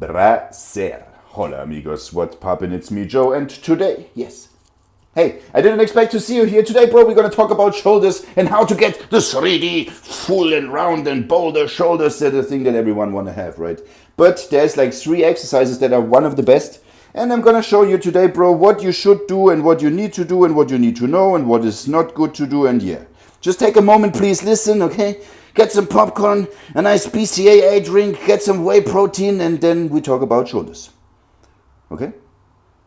Bracer. Hola amigos, what's poppin'? It's me, Joe, and today, yes. Hey, I didn't expect to see you here today, bro. We're gonna talk about shoulders and how to get the 3D full and round and boulder shoulders. That's the thing that everyone wanna have, right? But there's like 3 exercises that are one of the best. And I'm gonna show you today, bro, what you should do and what you need to do and what you need to know and what is not good to do, and yeah. Just take a moment, please listen, okay? Get some popcorn, a nice BCAA drink, get some whey protein, and then we talk about shoulders. Okay?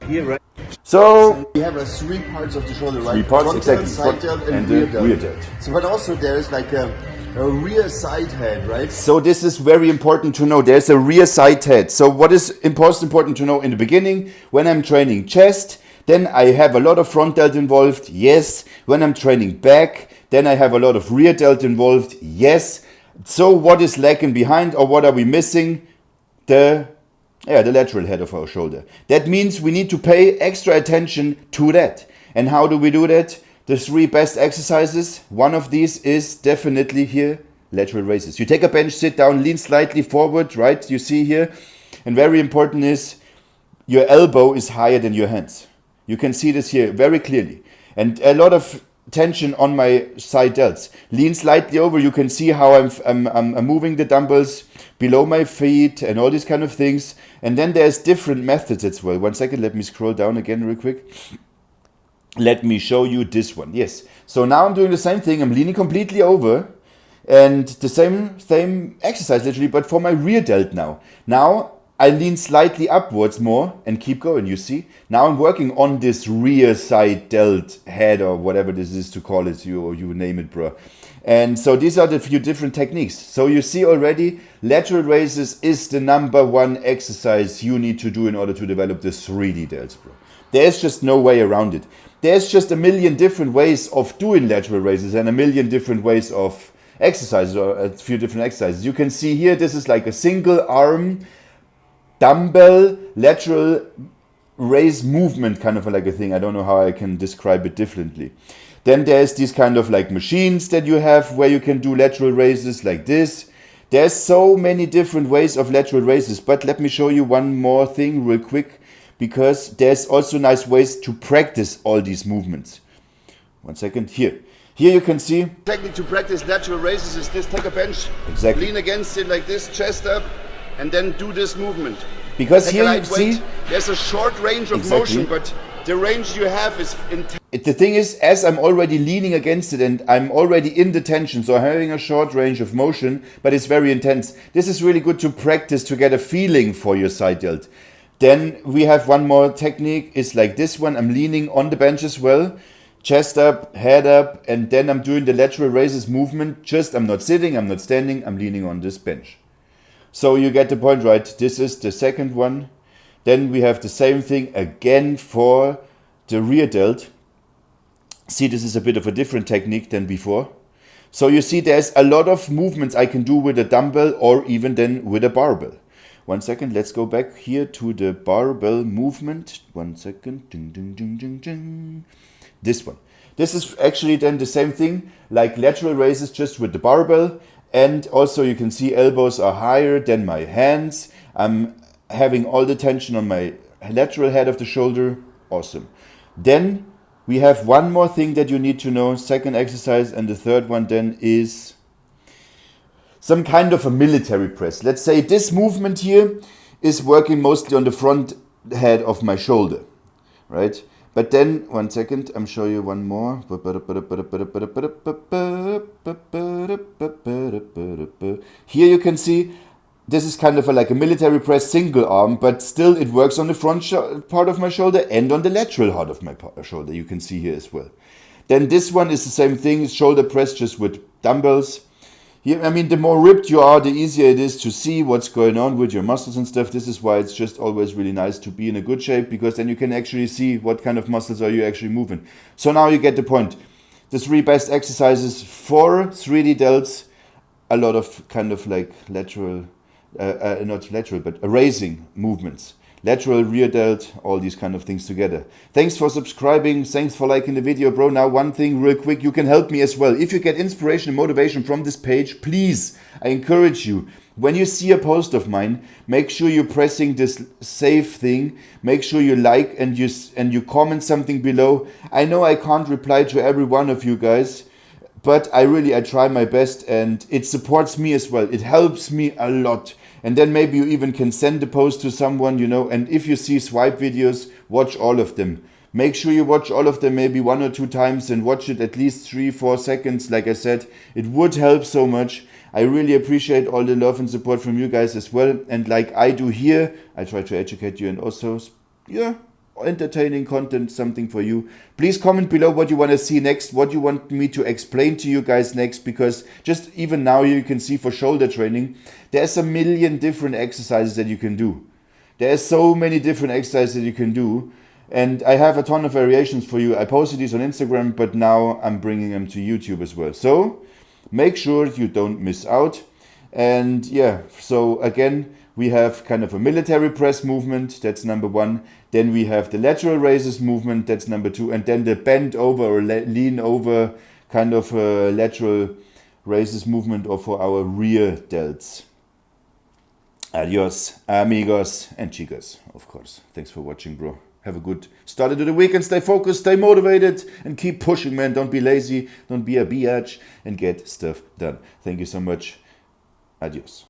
Here, right? So we have 3 parts of the shoulder, right? 3 parts, Front exactly. delt, side delt, and rear delt. So, but also there is like a rear side head, right? So this is very important to know. There's a rear side head. So what is important to know in the beginning? When I'm training chest, then I have a lot of front delt involved, yes. When I'm training back, then I have a lot of rear delt involved, yes. So what is lacking behind, or what are we missing? The lateral head of our shoulder. That means we need to pay extra attention to that. And how do we do that? The 3 best exercises. One of these is definitely here, lateral raises. You take a bench, sit down, lean slightly forward, right? You see here. And very important is your elbow is higher than your hands. You can see this here very clearly. And a lot of tension on my side delts. Lean slightly over. You can see how I'm moving the dumbbells below my feet and all these kind of things. And then there's different methods as well. 1 second, let me scroll down again real quick. Let me show you this one. Yes. So now I'm doing the same thing. I'm leaning completely over and the same exercise literally, but for my rear delt now. Now I lean slightly upwards more and keep going, you see? Now I'm working on this rear side delt head, or whatever this is to call it, you name it, bro. And so these are the few different techniques. So you see already, lateral raises is the #1 exercise you need to do in order to develop the 3D delts, bro. There's just no way around it. There's just a million different ways of doing lateral raises and a million different ways of exercises, or a few different exercises. You can see here, this is like a single arm dumbbell lateral raise movement, kind of like a thing. I don't know how I can describe it differently. Then there's these kind of like machines that you have where you can do lateral raises like this. There's so many different ways of lateral raises, but let me show you one more thing real quick, because there's also nice ways to practice all these movements. 1 second, here you can see. Technique to practice lateral raises is this: take a bench, exactly, lean against it like this, chest up, and then do this movement. Because here you see, there's a short range of motion, but the range you have is intense. The thing is, as I'm already leaning against it and I'm already in the tension, so I'm having a short range of motion, but it's very intense. This is really good to practice to get a feeling for your side delt. Then we have one more technique, is like this one. I'm leaning on the bench as well, chest up, head up, and then I'm doing the lateral raises movement. Just, I'm not sitting, I'm not standing, I'm leaning on this bench. So you get the point, right? This is the second one. Then we have the same thing again for the rear delt. See, this is a bit of a different technique than before. So you see, there's a lot of movements I can do with a dumbbell or even then with a barbell. 1 second, let's go back here to the barbell movement. 1 second. Ding, ding, ding, ding, ding. This one. This is actually then the same thing, like lateral raises, just with the barbell. And also you can see elbows are higher than my hands. I'm having all the tension on my lateral head of the shoulder. Awesome. Then we have one more thing that you need to know, second exercise, and the third one then is some kind of a military press. Let's say this movement here is working mostly on the front head of my shoulder, right? But then, 1 second, I'm showing you one more. Here you can see, this is kind of like a military press, single arm, but still it works on the front part of my shoulder and on the lateral part of my shoulder. You can see here as well. Then this one is the same thing, shoulder press just with dumbbells. Here, I mean, the more ripped you are, the easier it is to see what's going on with your muscles and stuff. This is why it's just always really nice to be in a good shape, because then you can actually see what kind of muscles are you actually moving. So now you get the point. The 3 best exercises for 3D delts, a lot of kind of like lateral, not lateral, but raising movements. lateral, rear delt, all these kind of things together. Thanks for subscribing. Thanks for liking the video, bro. Now, one thing real quick, you can help me as well. If you get inspiration and motivation from this page, please, I encourage you, when you see a post of mine, make sure you're pressing this save thing. Make sure you like and you comment something below. I know I can't reply to every one of you guys, but I try my best, and it supports me as well. It helps me a lot. And then maybe you even can send the post to someone, you know, and if you see swipe videos, watch all of them. Make sure you watch all of them maybe 1 or 2 times and watch it at least 3-4 seconds. Like I said, it would help so much. I really appreciate all the love and support from you guys as well. And like I do here, I try to educate you and also, yeah, entertaining content, something for you. Please comment below what you want to see next, what you want me to explain to you guys next, because just even now you can see for shoulder training, there's a million different exercises that you can do. There's so many different exercises that you can do. And I have a ton of variations for you. I posted these on Instagram, but now I'm bringing them to YouTube as well. So make sure you don't miss out. And yeah, so again, we have kind of a military press movement, that's number 1. Then we have the lateral raises movement, that's number 2. And then the bend over or lean over kind of lateral raises movement or for our rear delts. Adios, amigos and chicas, of course. Thanks for watching, bro. Have a good start into the week and stay focused, stay motivated, and keep pushing, man. Don't be lazy, don't be a biatch, and get stuff done. Thank you so much. Adios.